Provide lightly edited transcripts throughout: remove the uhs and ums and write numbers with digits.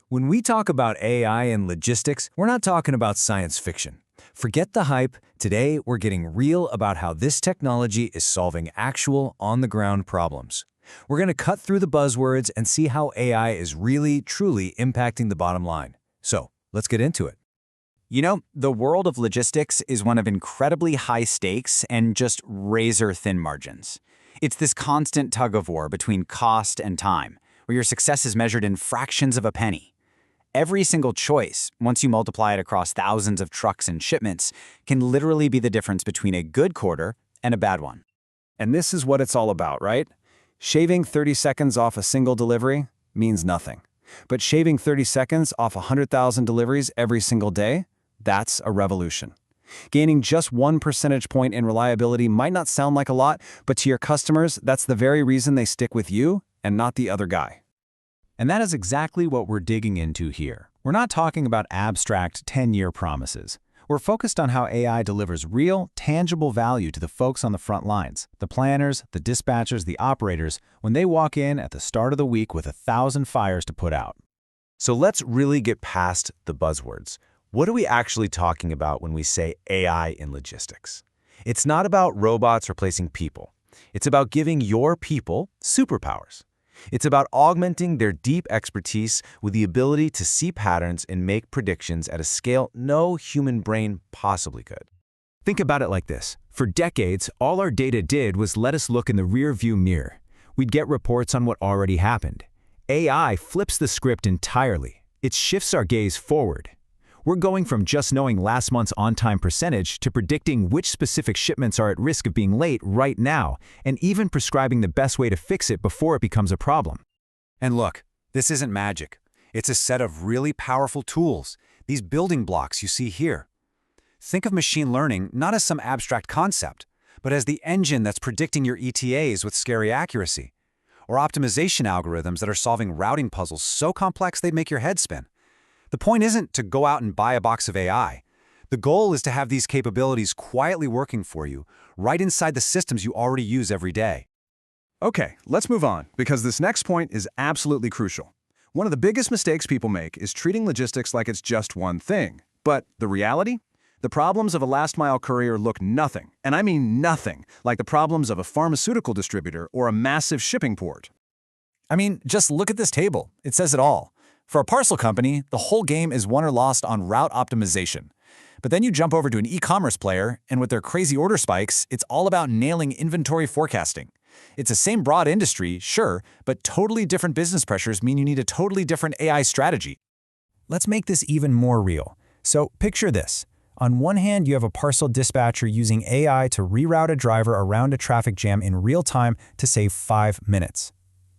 When we talk about AI and logistics, we're not talking about science fiction. Forget the hype. Today, we're getting real about how this technology is solving actual, on-the-ground problems. We're going to cut through the buzzwords and see how AI is really, truly impacting the bottom line. So, let's get into it. You know, the world of logistics is one of incredibly high stakes and just razor-thin margins. It's this constant tug-of-war between cost and time, where your success is measured in fractions of a penny. Every single choice, once you multiply it across thousands of trucks and shipments, can literally be the difference between a good quarter and a bad one. And this is what it's all about, right? Shaving 30 seconds off a single delivery means nothing. But shaving 30 seconds off 100,000 deliveries every single day, that's a revolution. Gaining just 1 percentage point in reliability might not sound like a lot, but to your customers, that's the very reason they stick with you and not the other guy. And that is exactly what we're digging into here. We're not talking about abstract 10-year promises. We're focused on how AI delivers real, tangible value to the folks on the front lines, the planners, the dispatchers, the operators, when they walk in at the start of the week with 1,000 fires to put out. So let's really get past the buzzwords. What are we actually talking about when we say AI in logistics? It's not about robots replacing people. It's about giving your people superpowers. It's about augmenting their deep expertise with the ability to see patterns and make predictions at a scale no human brain possibly could. Think about it like this. For decades, all our data did was let us look in the rear-view mirror. We'd get reports on what already happened. AI flips the script entirely. It shifts our gaze forward. We're going from just knowing last month's on-time percentage to predicting which specific shipments are at risk of being late right now, and even prescribing the best way to fix it before it becomes a problem. And look, this isn't magic. It's a set of really powerful tools, these building blocks you see here. Think of machine learning not as some abstract concept, but as the engine that's predicting your ETAs with scary accuracy, or optimization algorithms that are solving routing puzzles so complex they'd make your head spin. The point isn't to go out and buy a box of AI. The goal is to have these capabilities quietly working for you, right inside the systems you already use every day. Okay, let's move on, because this next point is absolutely crucial. One of the biggest mistakes people make is treating logistics like it's just one thing. But the reality? The problems of a last-mile courier look nothing, and I mean nothing, like the problems of a pharmaceutical distributor or a massive shipping port. I mean, just look at this table. It says it all. For a parcel company, the whole game is won or lost on route optimization. But then you jump over to an e-commerce player, and with their crazy order spikes, it's all about nailing inventory forecasting. It's the same broad industry, sure, but totally different business pressures mean you need a totally different AI strategy. Let's make this even more real. So picture this. On one hand, you have a parcel dispatcher using AI to reroute a driver around a traffic jam in real time to save 5 minutes.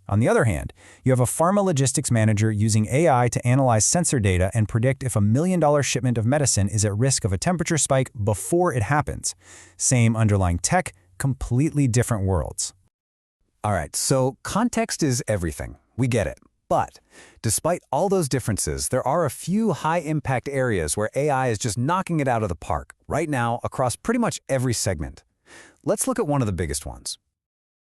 On the other hand, you have a pharma logistics manager using AI to analyze sensor data and predict if a $1 million shipment of medicine is at risk of a temperature spike before it happens. Same underlying tech, completely different worlds. All right, so context is everything. We get it. But despite all those differences, there are a few high-impact areas where AI is just knocking it out of the park right now across pretty much every segment. Let's look at one of the biggest ones.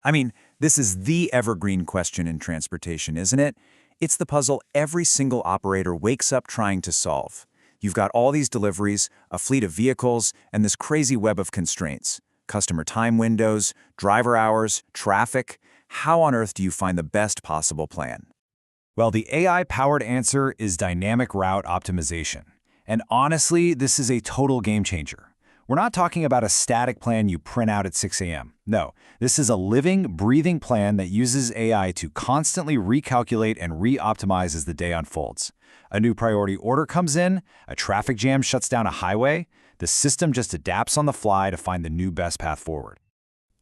I mean, this is the evergreen question in transportation, isn't it? It's the puzzle every single operator wakes up trying to solve. You've got all these deliveries, a fleet of vehicles, and this crazy web of constraints. Customer time windows, driver hours, traffic. How on earth do you find the best possible plan? Well, the AI-powered answer is dynamic route optimization. And honestly, this is a total game changer. We're not talking about a static plan you print out at 6 a.m. No, this is a living, breathing plan that uses AI to constantly recalculate and re-optimize as the day unfolds. A new priority order comes in, a traffic jam shuts down a highway, the system just adapts on the fly to find the new best path forward.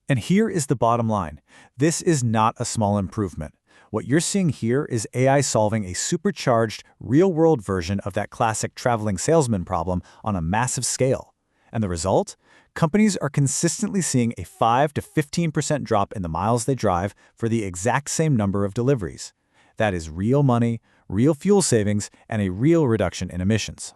And here is the bottom line. This is not a small improvement. What you're seeing here is AI solving a supercharged, real-world version of that classic traveling salesman problem on a massive scale. And the result? Companies are consistently seeing a 5 to 15% drop in the miles they drive for the exact same number of deliveries. That is real money, real fuel savings, and a real reduction in emissions.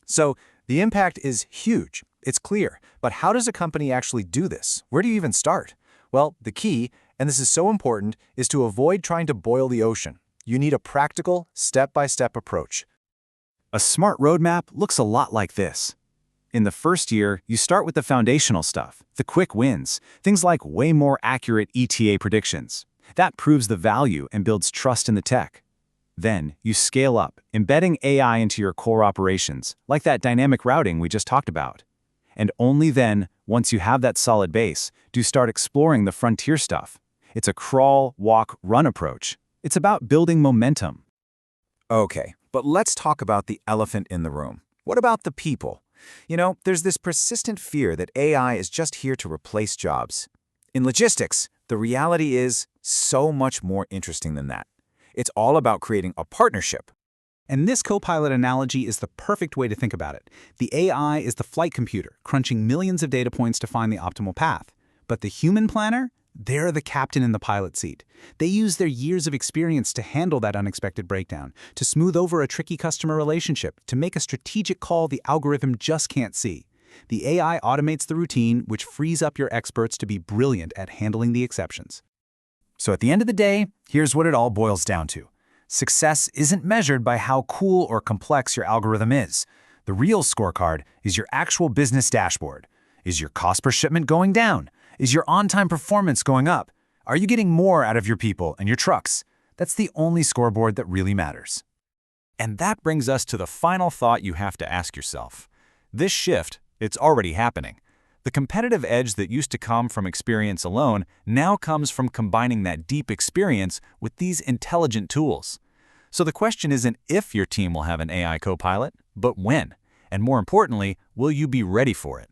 So the impact is huge. It's clear. But how does a company actually do this? Where do you even start? Well, the key, and this is so important, is to avoid trying to boil the ocean. You need a practical, step-by-step approach. A smart roadmap looks a lot like this. In the first year, you start with the foundational stuff, the quick wins, things like way more accurate ETA predictions. That proves the value and builds trust in the tech. Then, you scale up, embedding AI into your core operations, like that dynamic routing we just talked about. And only then, once you have that solid base, do you start exploring the frontier stuff. It's a crawl, walk, run approach. It's about building momentum. Okay, but let's talk about the elephant in the room. What about the people? You know, there's this persistent fear that AI is just here to replace jobs. In logistics, the reality is so much more interesting than that. It's all about creating a partnership. And this co-pilot analogy is the perfect way to think about it. The AI is the flight computer, crunching millions of data points to find the optimal path. But the human planner? They're the captain in the pilot seat. They use their years of experience to handle that unexpected breakdown, to smooth over a tricky customer relationship, to make a strategic call the algorithm just can't see. The AI automates the routine, which frees up your experts to be brilliant at handling the exceptions. So at the end of the day, here's what it all boils down to. Success isn't measured by how cool or complex your algorithm is. The real scorecard is your actual business dashboard. Is your cost per shipment going down? Is your on-time performance going up? Are you getting more out of your people and your trucks? That's the only scoreboard that really matters. And that brings us to the final thought you have to ask yourself. This shift, it's already happening. The competitive edge that used to come from experience alone now comes from combining that deep experience with these intelligent tools. So the question isn't if your team will have an AI co-pilot, but when. And more importantly, will you be ready for it?